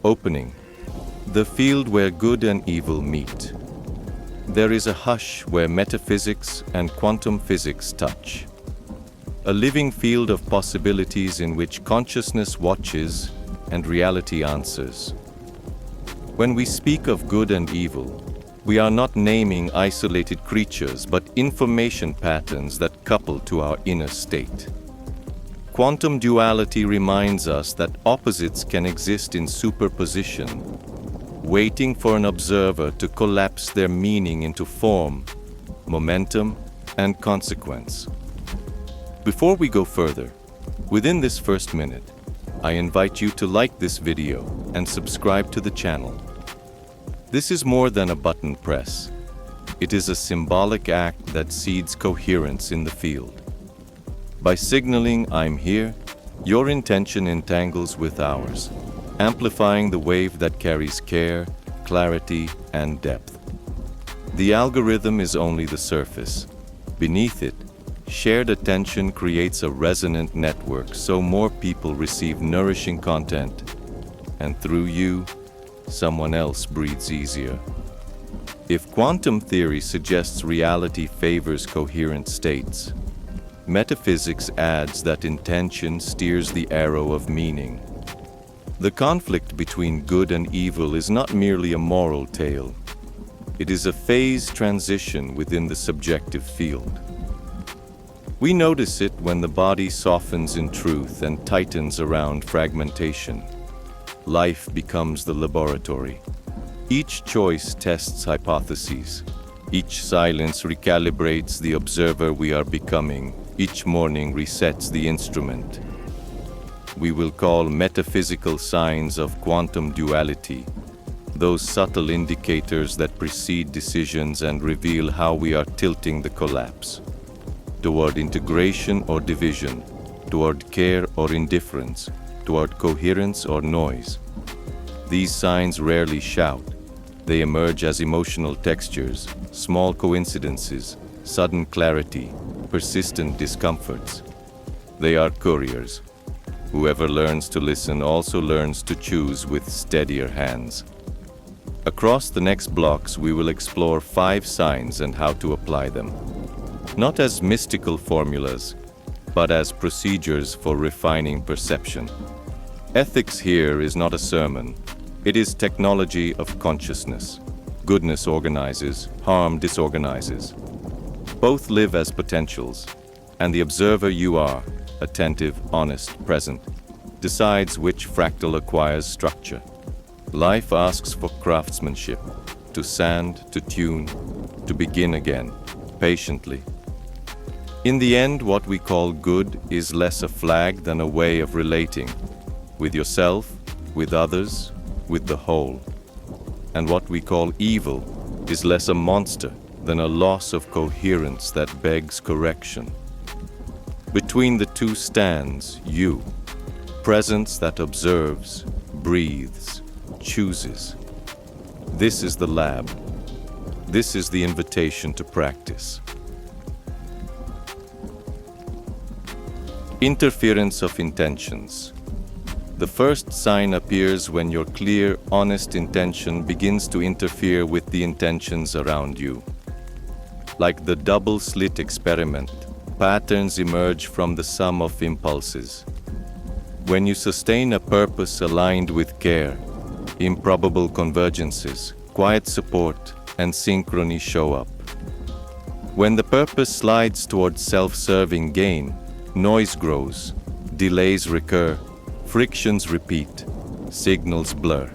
Opening. The field where good and evil meet. There is a hush where metaphysics and quantum physics touch. A living field of possibilities in which consciousness watches and reality answers. When we speak of good and evil, we are not naming isolated creatures but information patterns that couple to our inner state. Quantum duality reminds us that opposites can exist in superposition, waiting for an observer to collapse their meaning into form, momentum, and consequence. Before we go further, within this first minute, I invite you to like this video and subscribe to the channel. This is more than a button press. It is a symbolic act that seeds coherence in the field. By signaling "I'm here," your intention entangles with ours, amplifying the wave that carries care, clarity, and depth. The algorithm is only the surface. Beneath it, shared attention creates a resonant network so more people receive nourishing content, and through you, someone else breathes easier. If quantum theory suggests reality favors coherent states, metaphysics adds that intention steers the arrow of meaning. The conflict between good and evil is not merely a moral tale. It is a phase transition within the subjective field. We notice it when the body softens in truth and tightens around fragmentation. Life becomes the laboratory. Each choice tests hypotheses. Each silence recalibrates the observer we are becoming. Each morning resets the instrument. We will call metaphysical signs of quantum duality, those subtle indicators that precede decisions and reveal how we are tilting the collapse. Toward integration or division, toward care or indifference, toward coherence or noise. These signs rarely shout. They emerge as emotional textures, small coincidences, sudden clarity, persistent discomforts. They are couriers. Whoever learns to listen also learns to choose with steadier hands. Across the next blocks, we will explore 5 signs and how to apply them. Not as mystical formulas, but as procedures for refining perception. Ethics here is not a sermon. It is technology of consciousness. Goodness organizes, harm disorganizes. Both live as potentials, and the observer you are, attentive, honest, present, decides which fractal acquires structure. Life asks for craftsmanship, to sand, to tune, to begin again, patiently. In the end, what we call good is less a flag than a way of relating, with yourself, with others, with the whole. And what we call evil is less a monster than a loss of coherence that begs correction. Between the two stands you, presence that observes, breathes, chooses. This is the lab. This is the invitation to practice. Interference of intentions. The first sign appears when your clear, honest intention begins to interfere with the intentions around you. Like the double-slit experiment, patterns emerge from the sum of impulses. When you sustain a purpose aligned with care, improbable convergences, quiet support, and synchrony show up. When the purpose slides towards self-serving gain, noise grows, delays recur, frictions repeat, signals blur.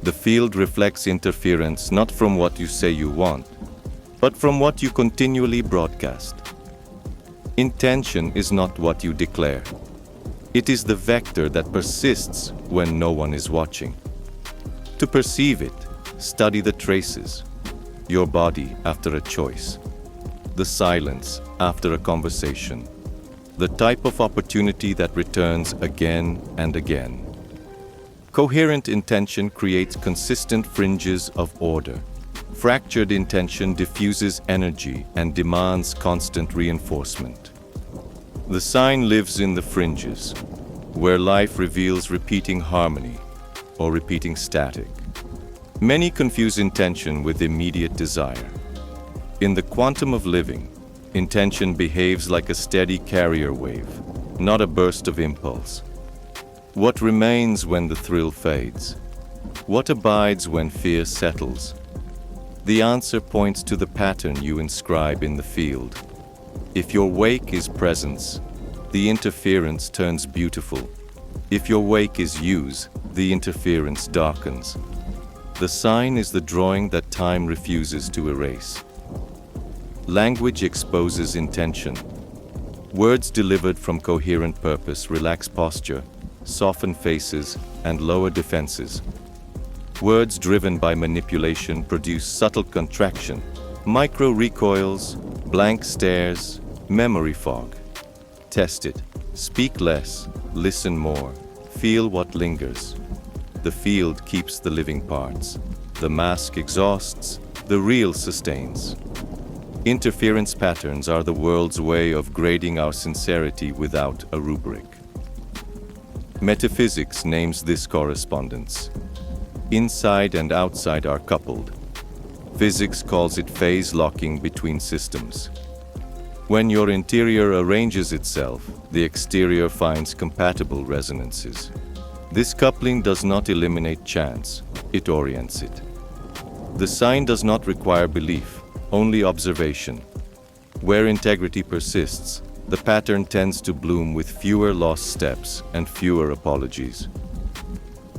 The field reflects interference not from what you say you want, but from what you continually broadcast. Intention is not what you declare. It is the vector that persists when no one is watching. To perceive it, study the traces. Your body after a choice. The silence after a conversation. The type of opportunity that returns again and again. Coherent intention creates consistent fringes of order. Fractured intention diffuses energy and demands constant reinforcement. The sign lives in the fringes, where life reveals repeating harmony, or repeating static. Many confuse intention with immediate desire. In the quantum of living, intention behaves like a steady carrier wave, not a burst of impulse. What remains when the thrill fades? What abides when fear settles? The answer points to the pattern you inscribe in the field. If your wake is presence, the interference turns beautiful. If your wake is use, the interference darkens. The sign is the drawing that time refuses to erase. Language exposes intention. Words delivered from coherent purpose relax posture, soften faces, and lower defenses. Words driven by manipulation produce subtle contraction, micro recoils, blank stares, memory fog. Test it. Speak less, listen more, feel what lingers. The field keeps the living parts. The mask exhausts, the real sustains. Interference patterns are the world's way of grading our sincerity without a rubric. Metaphysics names this correspondence. Inside and outside are coupled. Physics calls it phase locking between systems. When your interior arranges itself, the exterior finds compatible resonances. This coupling does not eliminate chance, it orients it. The sign does not require belief, only observation. Where integrity persists, the pattern tends to bloom with fewer lost steps and fewer apologies.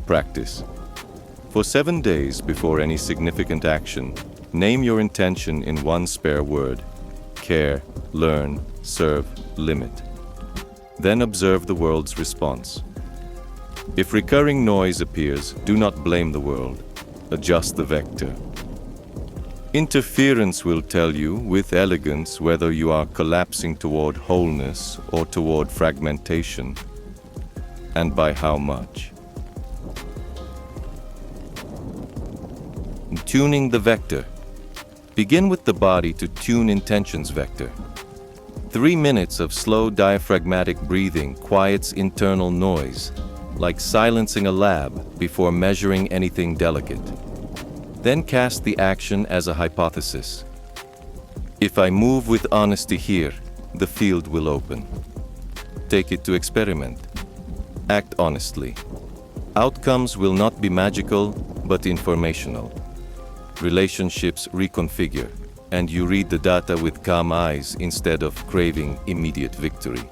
Practice. For 7 days before any significant action, name your intention in one spare word. Care, learn, serve, limit. Then observe the world's response. If recurring noise appears, do not blame the world. Adjust the vector. Interference will tell you with elegance whether you are collapsing toward wholeness or toward fragmentation, and by how much. Tuning the vector. Begin with the body to tune intention's vector. 3 minutes of slow diaphragmatic breathing quiets internal noise, like silencing a lab before measuring anything delicate. Then cast the action as a hypothesis. If I move with honesty here, the field will open. Take it to experiment. Act honestly. Outcomes will not be magical, but informational. Relationships reconfigure, and you read the data with calm eyes instead of craving immediate victory.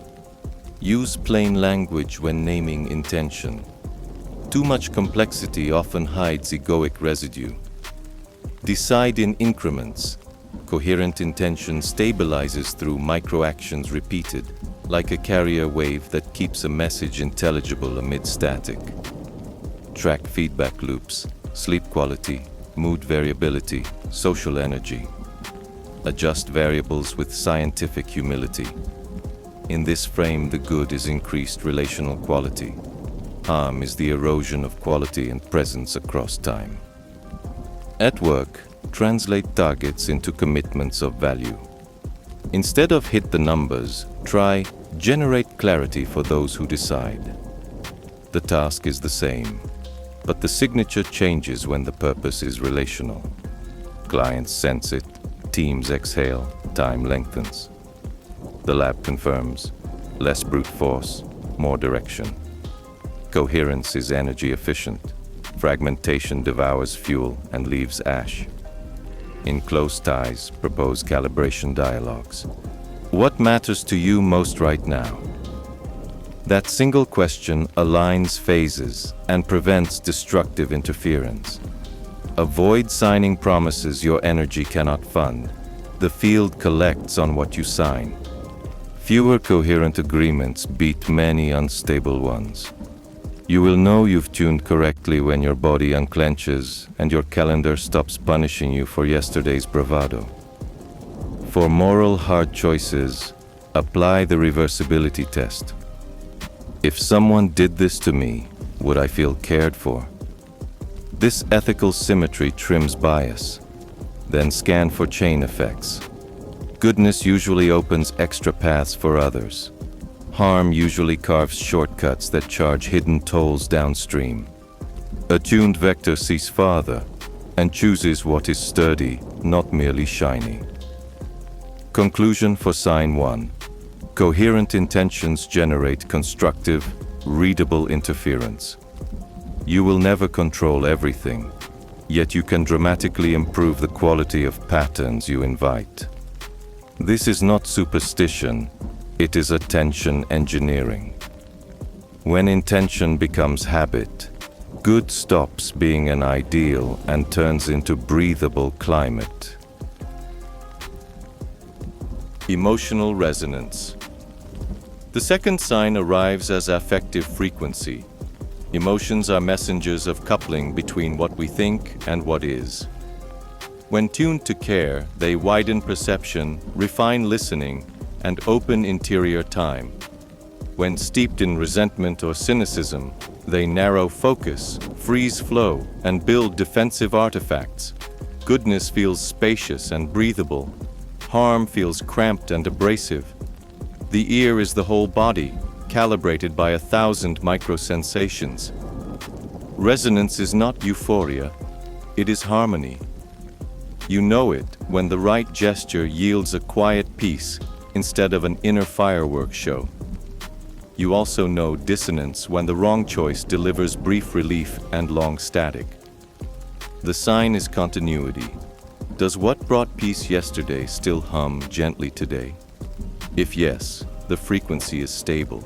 Use plain language when naming intention. Too much complexity often hides egoic residue. Decide in increments. Coherent intention stabilizes through micro-actions repeated, like a carrier wave that keeps a message intelligible amid static. Track feedback loops, sleep quality, mood variability, social energy. Adjust variables with scientific humility. In this frame, the good is increased relational quality. Harm is the erosion of quality and presence across time. At work, translate targets into commitments of value. Instead of hit the numbers, try generate clarity for those who decide. The task is the same, but the signature changes when the purpose is relational. Clients sense it, teams exhale, time lengthens. The lab confirms, less brute force, more direction. Coherence is energy efficient. Fragmentation devours fuel and leaves ash. In close ties, propose calibration dialogues. What matters to you most right now? That single question aligns phases and prevents destructive interference. Avoid signing promises your energy cannot fund. The field collects on what you sign. Fewer coherent agreements beat many unstable ones. You will know you've tuned correctly when your body unclenches and your calendar stops punishing you for yesterday's bravado. For moral hard choices, apply the reversibility test. If someone did this to me, would I feel cared for? This ethical symmetry trims bias. Then scan for chain effects. Goodness usually opens extra paths for others. Harm usually carves shortcuts that charge hidden tolls downstream. A tuned vector sees farther and chooses what is sturdy, not merely shiny. Conclusion for sign 1. Coherent intentions generate constructive, readable interference. You will never control everything, yet you can dramatically improve the quality of patterns you invite. This is not superstition, it is attention engineering. When intention becomes habit, good stops being an ideal and turns into breathable climate. Emotional resonance. The second sign arrives as affective frequency. Emotions are messengers of coupling between what we think and what is. When tuned to care, they widen perception, refine listening, and open interior time. When steeped in resentment or cynicism, they narrow focus, freeze flow, and build defensive artifacts. Goodness feels spacious and breathable. Harm feels cramped and abrasive. The ear is the whole body, calibrated by 1,000 microsensations. Resonance is not euphoria, it is harmony. You know it when the right gesture yields a quiet peace instead of an inner fireworks show. You also know dissonance when the wrong choice delivers brief relief and long static. The sign is continuity. Does what brought peace yesterday still hum gently today? If yes, the frequency is stable.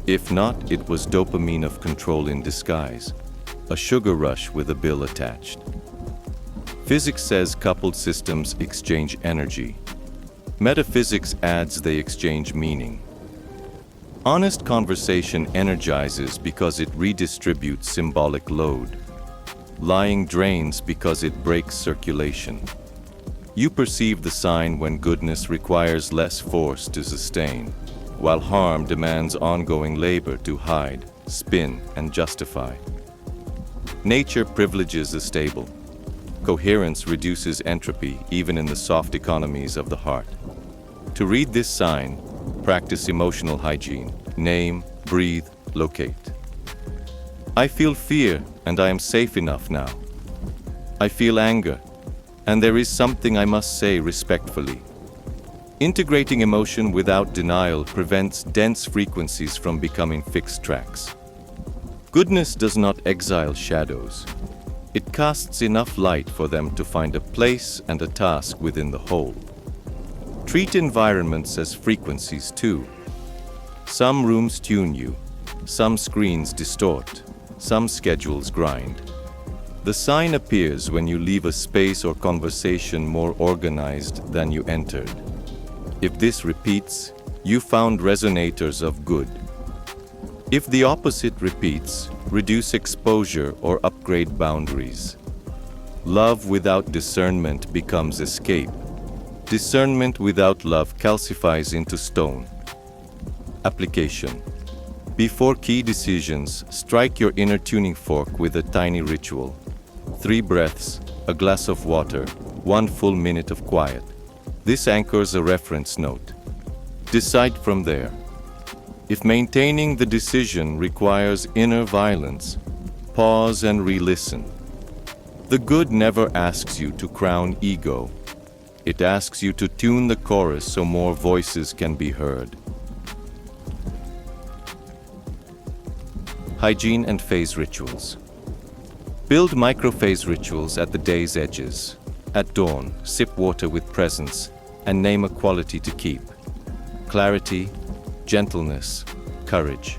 If not, it was dopamine of control in disguise, a sugar rush with a bill attached. Physics says coupled systems exchange energy. Metaphysics adds they exchange meaning. Honest conversation energizes because it redistributes symbolic load. Lying drains because it breaks circulation. You perceive the sign when goodness requires less force to sustain, while harm demands ongoing labor to hide, spin, and justify. Nature privileges the stable. Coherence reduces entropy even in the soft economies of the heart. To read this sign, practice emotional hygiene. Name, breathe, locate. I feel fear and I am safe enough now. I feel anger and there is something I must say respectfully. Integrating emotion without denial prevents dense frequencies from becoming fixed tracks. Goodness does not exile shadows. It casts enough light for them to find a place and a task within the whole. Treat environments as frequencies too. Some rooms tune you, some screens distort, some schedules grind. The sign appears when you leave a space or conversation more organized than you entered. If this repeats, you found resonators of good. If the opposite repeats, reduce exposure or upgrade boundaries. Love without discernment becomes escape. Discernment without love calcifies into stone. Application. Before key decisions, strike your inner tuning fork with a tiny ritual. 3 breaths, a glass of water, 1 full minute of quiet. This anchors a reference note. Decide from there. If maintaining the decision requires inner violence, pause and re-listen. The good never asks you to crown ego. It asks you to tune the chorus so more voices can be heard. Hygiene and phase rituals. Build microphase rituals at the day's edges. At dawn, sip water with presence and name a quality to keep. Clarity, gentleness, courage.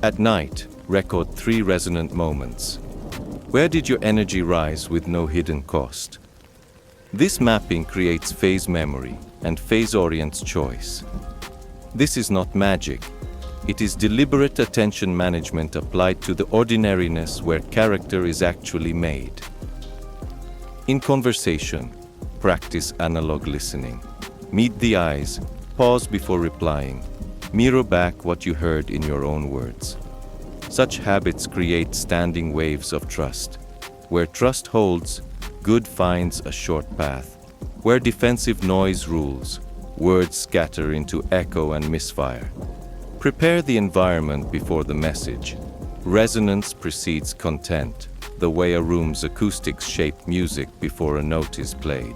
At night, record 3 resonant moments. Where did your energy rise with no hidden cost? This mapping creates phase memory and phase orients choice. This is not magic. It is deliberate attention management applied to the ordinariness where character is actually made. In conversation, practice analog listening. Meet the eyes, pause before replying, mirror back what you heard in your own words. Such habits create standing waves of trust. Where trust holds, good finds a short path. Where defensive noise rules, words scatter into echo and misfire. Prepare the environment before the message. Resonance precedes content. the way a room's acoustics shape music before a note is played.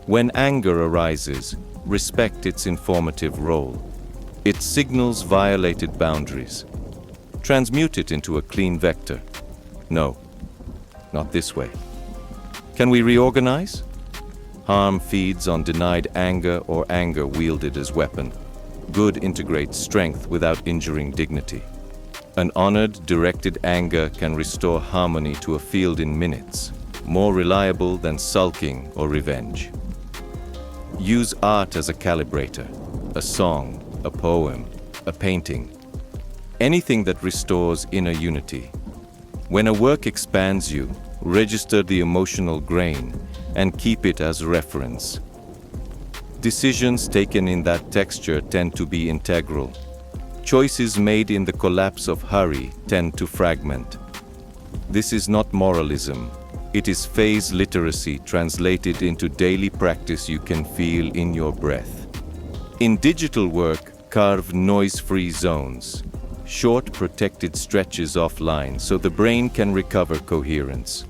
When anger arises, respect its informative role. It signals violated boundaries. Transmute it into a clean vector. No, not this way. Can we reorganize? Harm feeds on denied anger or anger wielded as weapon. Good integrates strength without injuring dignity. An honored, directed anger can restore harmony to a field in minutes, more reliable than sulking or revenge. Use art as a calibrator, a song, a poem, a painting, anything that restores inner unity. When a work expands you, register the emotional grain and keep it as reference. Decisions taken in that texture tend to be integral. Choices made in the collapse of hurry tend to fragment. This is not moralism. It is phase literacy translated into daily practice you can feel in your breath. In digital work, carve noise-free zones, short protected stretches offline so the brain can recover coherence.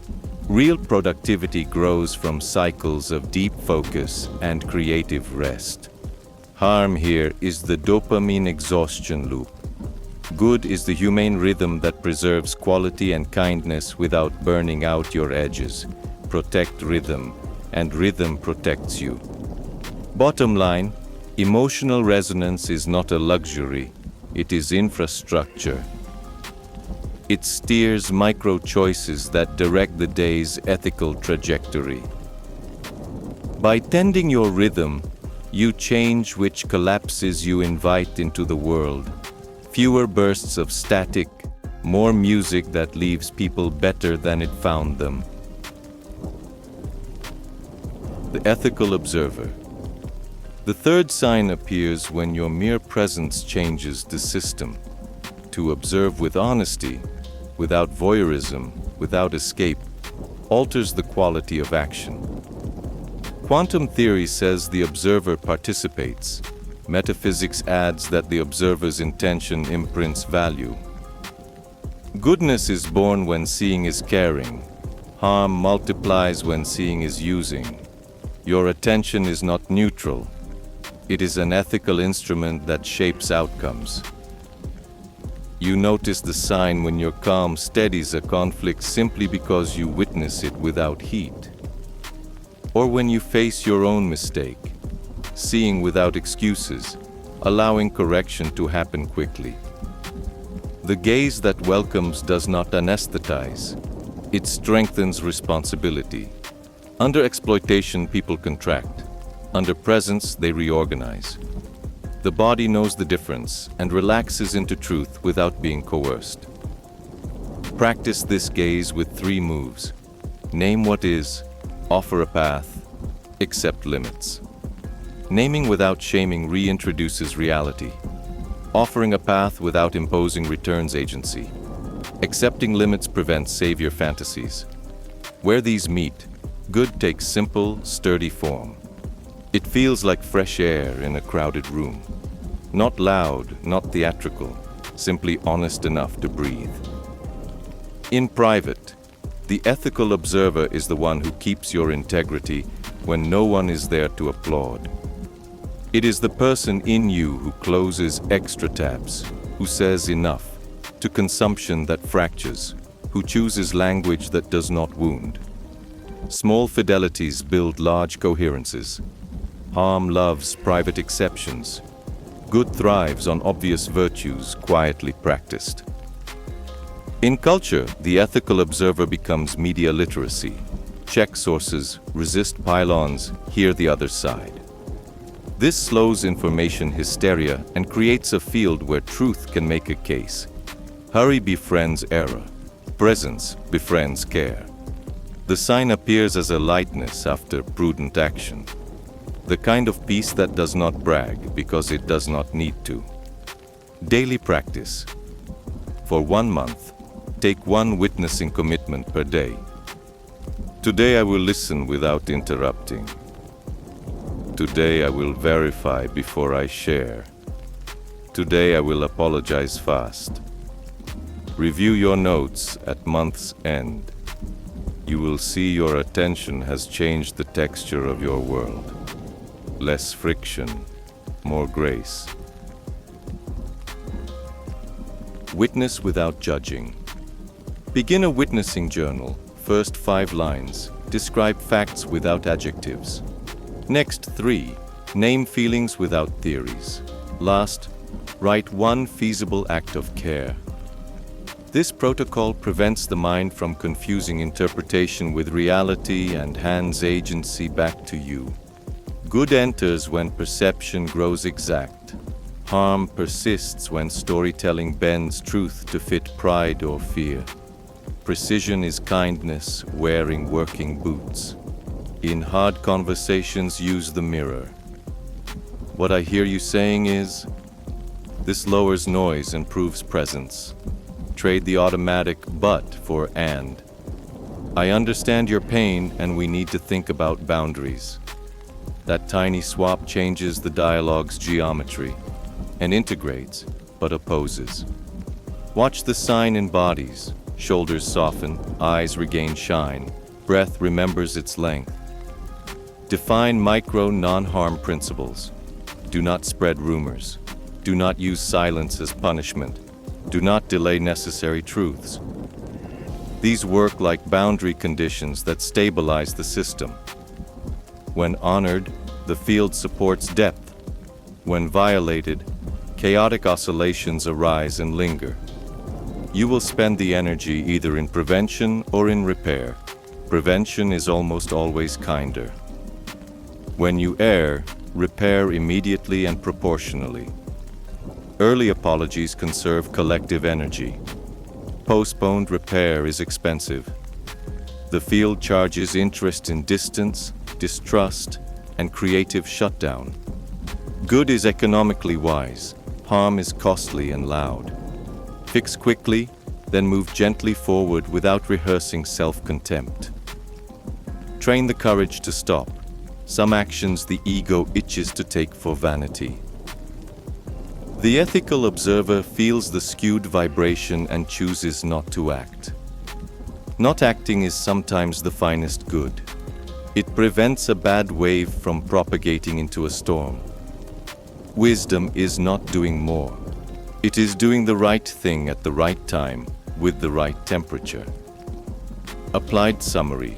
Real productivity grows from cycles of deep focus and creative rest. Harm here is the dopamine exhaustion loop. Good is the humane rhythm that preserves quality and kindness without burning out your edges. Protect rhythm, and rhythm protects you. Bottom line, emotional resonance is not a luxury, it is infrastructure. It steers micro-choices that direct the day's ethical trajectory. By tending your rhythm, you change which collapses you invite into the world. Fewer bursts of static, more music that leaves people better than it found them. The ethical observer. The third sign appears when your mere presence changes the system. To observe with honesty, without voyeurism, without escape, alters the quality of action. Quantum theory says the observer participates. Metaphysics adds that the observer's intention imprints value. Goodness is born when seeing is caring. Harm multiplies when seeing is using. Your attention is not neutral. It is an ethical instrument that shapes outcomes. You notice the sign when your calm steadies a conflict simply because you witness it without heat. Or when you face your own mistake, seeing without excuses, allowing correction to happen quickly. The gaze that welcomes does not anesthetize. It strengthens responsibility. Under exploitation, people contract. Under presence, they reorganize. The body knows the difference and relaxes into truth without being coerced. Practice this gaze with 3 moves. Name what is, offer a path, accept limits. Naming without shaming reintroduces reality. Offering a path without imposing returns agency. Accepting limits prevents savior fantasies. Where these meet, good takes simple, sturdy form. It feels like fresh air in a crowded room. Not loud, not theatrical, simply honest enough to breathe. In private, the ethical observer is the one who keeps your integrity when no one is there to applaud. It is the person in you who closes extra tabs, who says enough, to consumption that fractures, who chooses language that does not wound. Small fidelities build large coherences. Harm loves private exceptions. Good thrives on obvious virtues quietly practiced. In culture, the ethical observer becomes media literacy. Check sources, resist pylons, hear the other side. This slows information hysteria and creates a field where truth can make a case. Hurry befriends error. Presence befriends care. The sign appears as a lightness after prudent action. The kind of peace that does not brag because it does not need to. Daily practice. For 1 month, take 1 witnessing commitment per day. Today I will listen without interrupting. Today I will verify before I share. Today I will apologize fast. Review your notes at month's end. You will see your attention has changed the texture of your world. Less friction, more grace. Witness without judging. Begin a witnessing journal. First 5 lines. Describe facts without adjectives. Next 3. Name feelings without theories. Last, write one feasible act of care. This protocol prevents the mind from confusing interpretation with reality and hands agency back to you. Good enters when perception grows exact. Harm persists when storytelling bends truth to fit pride or fear. Precision is kindness wearing working boots. In hard conversations, use the mirror. What I hear you saying is, this lowers noise and proves presence. Trade the automatic but for and. I understand your pain and we need to think about boundaries. That tiny swap changes the dialogue's geometry and integrates but opposes. Watch the sign in bodies. Shoulders soften, eyes regain shine, breath remembers its length. Define micro non-harm principles. Do not spread rumors. Do not use silence as punishment. Do not delay necessary truths. These work like boundary conditions that stabilize the system. When honored, the field supports depth. When violated, chaotic oscillations arise and linger. You will spend the energy either in prevention or in repair. Prevention is almost always kinder. When you err, repair immediately and proportionally. Early apologies conserve collective energy. Postponed repair is expensive. The field charges interest in distance, distrust, and creative shutdown. Good is economically wise. Harm is costly and loud. Fix quickly, then move gently forward without rehearsing self-contempt. Train the courage to stop. Some actions the ego itches to take for vanity. The ethical observer feels the skewed vibration and chooses not to act. Not acting is sometimes the finest good. It prevents a bad wave from propagating into a storm. Wisdom is not doing more. It is doing the right thing at the right time, with the right temperature. Applied summary.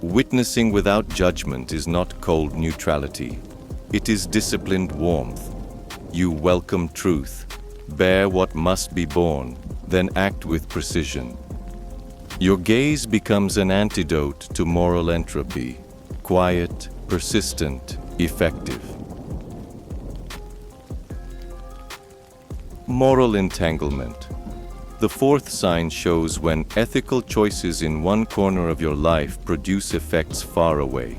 Witnessing without judgment is not cold neutrality. It is disciplined warmth. You welcome truth, bear what must be borne, then act with precision. Your gaze becomes an antidote to moral entropy, quiet, persistent, effective. Moral entanglement. The 4th sign shows when ethical choices in one corner of your life produce effects far away.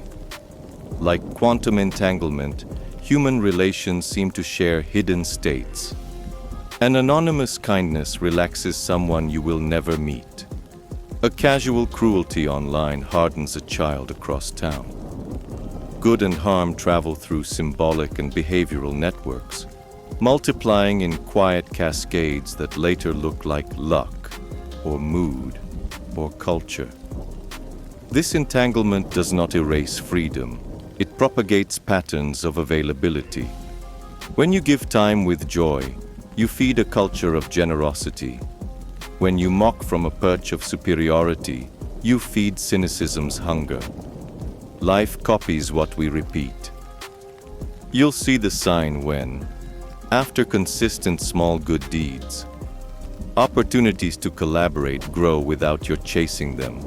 Like quantum entanglement, human relations seem to share hidden states. An anonymous kindness relaxes someone you will never meet. A casual cruelty online hardens a child across town. Good and harm travel through symbolic and behavioral networks, multiplying in quiet cascades that later look like luck, or mood, or culture. This entanglement does not erase freedom. It propagates patterns of availability. When you give time with joy, you feed a culture of generosity. When you mock from a perch of superiority, you feed cynicism's hunger. Life copies what we repeat. You'll see the sign when, after consistent small good deeds, opportunities to collaborate grow without your chasing them.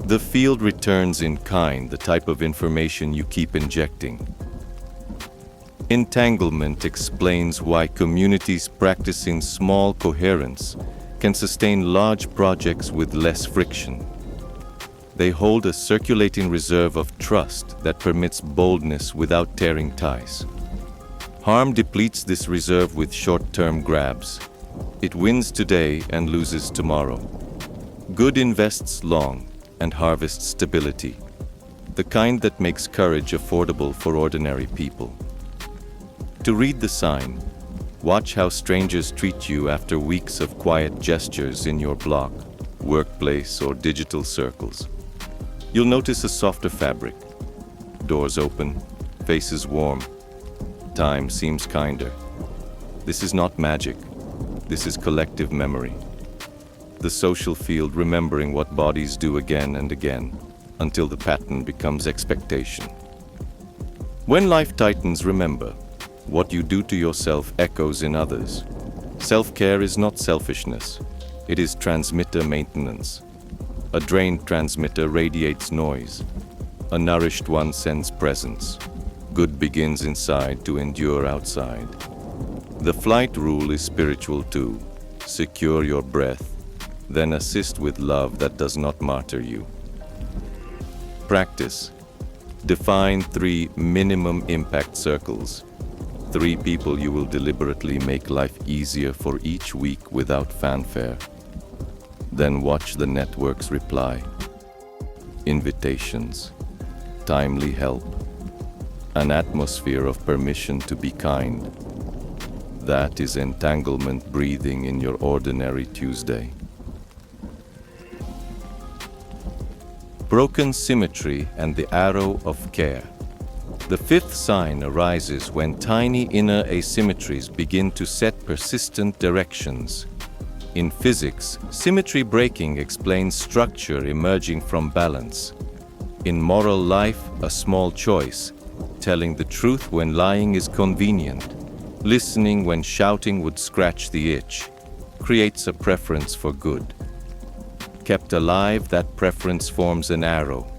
The field returns in kind the type of information you keep injecting. Entanglement explains why communities practicing small coherence can sustain large projects with less friction. They hold a circulating reserve of trust that permits boldness without tearing ties. Harm depletes this reserve with short-term grabs. It wins today and loses tomorrow. Good invests long and harvests stability, the kind that makes courage affordable for ordinary people. To read the sign, Watch how strangers treat you after weeks of quiet gestures in your block, workplace, or digital circles. You'll notice a softer fabric. Doors open, faces warm. Time seems kinder. This is not magic. This is collective memory. The social field remembering what bodies do again and again, until the pattern becomes expectation. When life tightens, remember, what you do to yourself echoes in others. Self-care is not selfishness. It is transmitter maintenance. A drained transmitter radiates noise. A nourished one sends presence. Good begins inside to endure outside. The flight rule is spiritual too. Secure your breath, then assist with love that does not martyr you. Practice. Define 3 minimum impact circles. 3 people you will deliberately make life easier for each week without fanfare. Then watch the networks reply. Invitations, timely help, an atmosphere of permission to be kind. That is entanglement breathing in your ordinary Tuesday. Broken Symmetry and the Arrow of Care. The 5th sign arises when tiny inner asymmetries begin to set persistent directions. In physics, symmetry breaking explains structure emerging from balance. In moral life, a small choice, telling the truth when lying is convenient, listening when shouting would scratch the itch, creates a preference for good. Kept alive, that preference forms an arrow.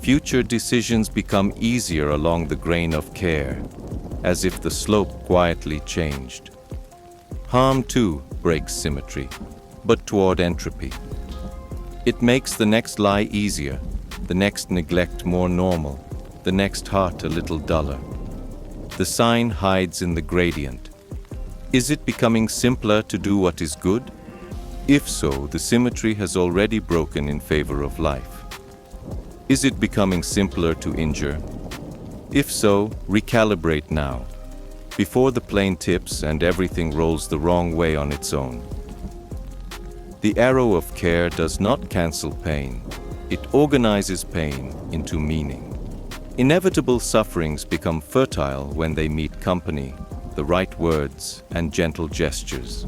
Future decisions become easier along the grain of care, as if the slope quietly changed. Harm, too, breaks symmetry, but toward entropy. It makes the next lie easier, the next neglect more normal, the next heart a little duller. The sign hides in the gradient. Is it becoming simpler to do what is good? If so, the symmetry has already broken in favor of life. Is it becoming simpler to injure? If so, recalibrate now, before the plane tips and everything rolls the wrong way on its own. The arrow of care does not cancel pain. It organizes pain into meaning. Inevitable sufferings become fertile when they meet company, the right words, and gentle gestures.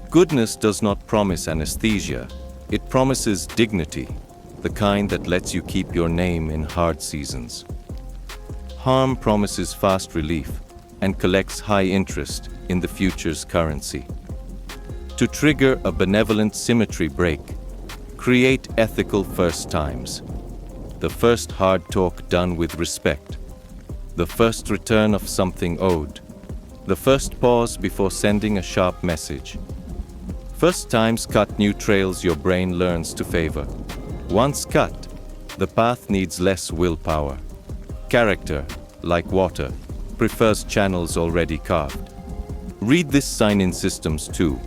Goodness does not promise anesthesia. It promises dignity, the kind that lets you keep your name in hard seasons. Harm promises fast relief and collects high interest in the future's currency. To trigger a benevolent symmetry break, create ethical first times. The first hard talk done with respect. The first return of something owed. The first pause before sending a sharp message. First times cut new trails your brain learns to favor. Once cut, the path needs less willpower. Character, like water, prefers channels already carved. Read this sign in systems too.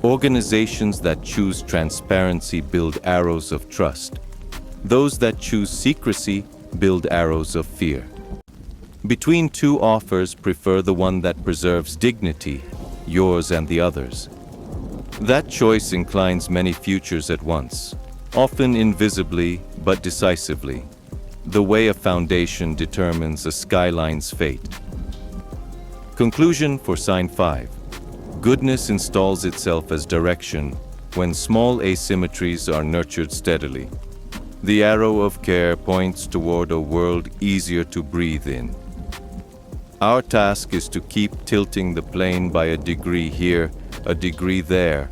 Organizations that choose transparency build arrows of trust. Those that choose secrecy build arrows of fear. Between 2 offers, prefer the one that preserves dignity, yours and the others. That choice inclines many futures at once, often invisibly but decisively, the way a foundation determines a skyline's fate. Conclusion for sign 5. Goodness installs itself as direction when small asymmetries are nurtured steadily. The arrow of care points toward a world easier to breathe in. Our task is to keep tilting the plane by a degree here, a degree there,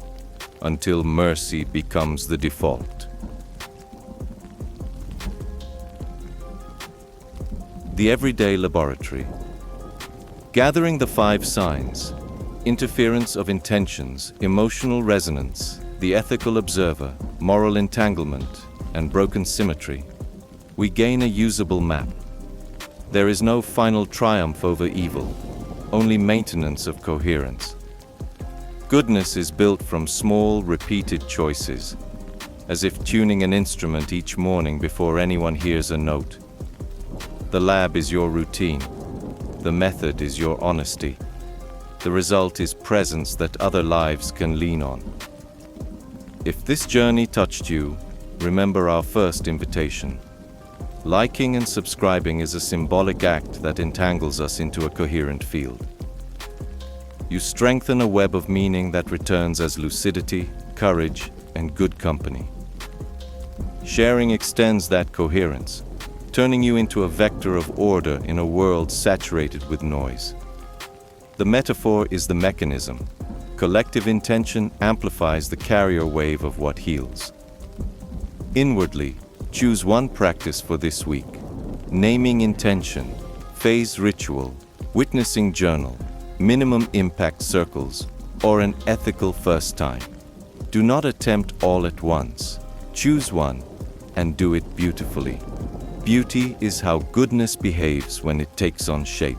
until mercy becomes the default. The Everyday Laboratory. Gathering the 5 signs: interference of intentions, emotional resonance, the ethical observer, moral entanglement, and broken symmetry, we gain a usable map. There is no final triumph over evil, only maintenance of coherence. Goodness is built from small, repeated choices, as if tuning an instrument each morning before anyone hears a note. The lab is your routine. The method is your honesty. The result is presence that other lives can lean on. If this journey touched you, remember our first invitation. Liking and subscribing is a symbolic act that entangles us into a coherent field. You strengthen a web of meaning that returns as lucidity, courage, and good company. Sharing extends that coherence, turning you into a vector of order in a world saturated with noise. The metaphor is the mechanism. Collective intention amplifies the carrier wave of what heals. Inwardly, choose one practice for this week: naming intention, phase ritual, witnessing journal, minimum impact circles, or an ethical first time. Do not attempt all at once. Choose one and do it beautifully. Beauty is how goodness behaves when it takes on shape,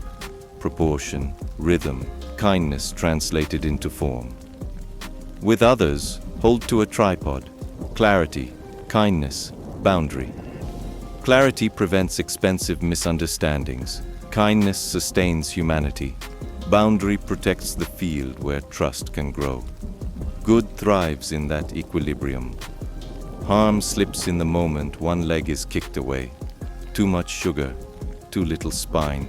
proportion, rhythm, kindness translated into form. With others, hold to a tripod: clarity, kindness, boundary. Clarity prevents expensive misunderstandings. Kindness sustains humanity. Boundary protects the field where trust can grow. Good thrives in that equilibrium. Harm slips in the moment one leg is kicked away. Too much sugar, too little spine,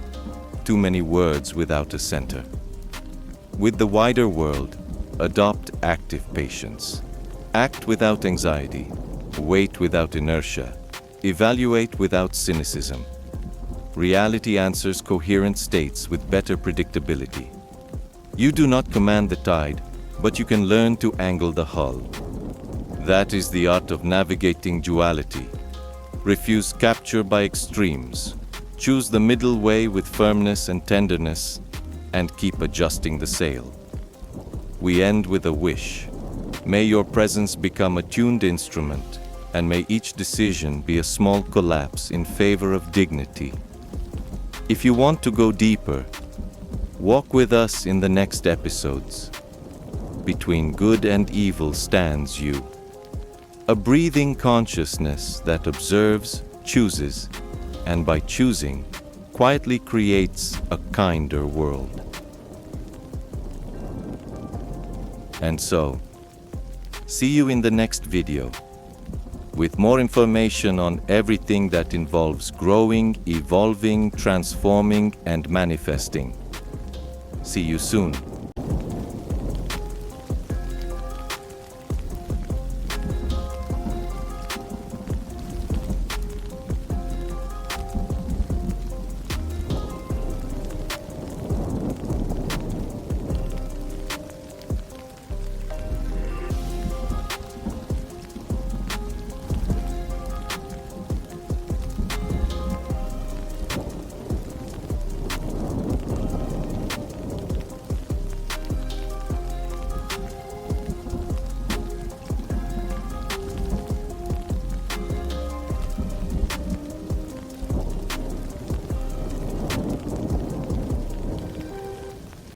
too many words without a center. With the wider world, adopt active patience. Act without anxiety. Wait without inertia. Evaluate without cynicism. Reality answers coherent states with better predictability. You do not command the tide, but you can learn to angle the hull. That is the art of navigating duality. Refuse capture by extremes. Choose the middle way with firmness and tenderness, and keep adjusting the sail. We end with a wish. May your presence become a tuned instrument, and may each decision be a small collapse in favor of dignity. If you want to go deeper, walk with us in the next episodes. Between good and evil stands you. A breathing consciousness that observes, chooses, and by choosing, quietly creates a kinder world. And so, see you in the next video, with more information on everything that involves growing, evolving, transforming, and manifesting. See you soon.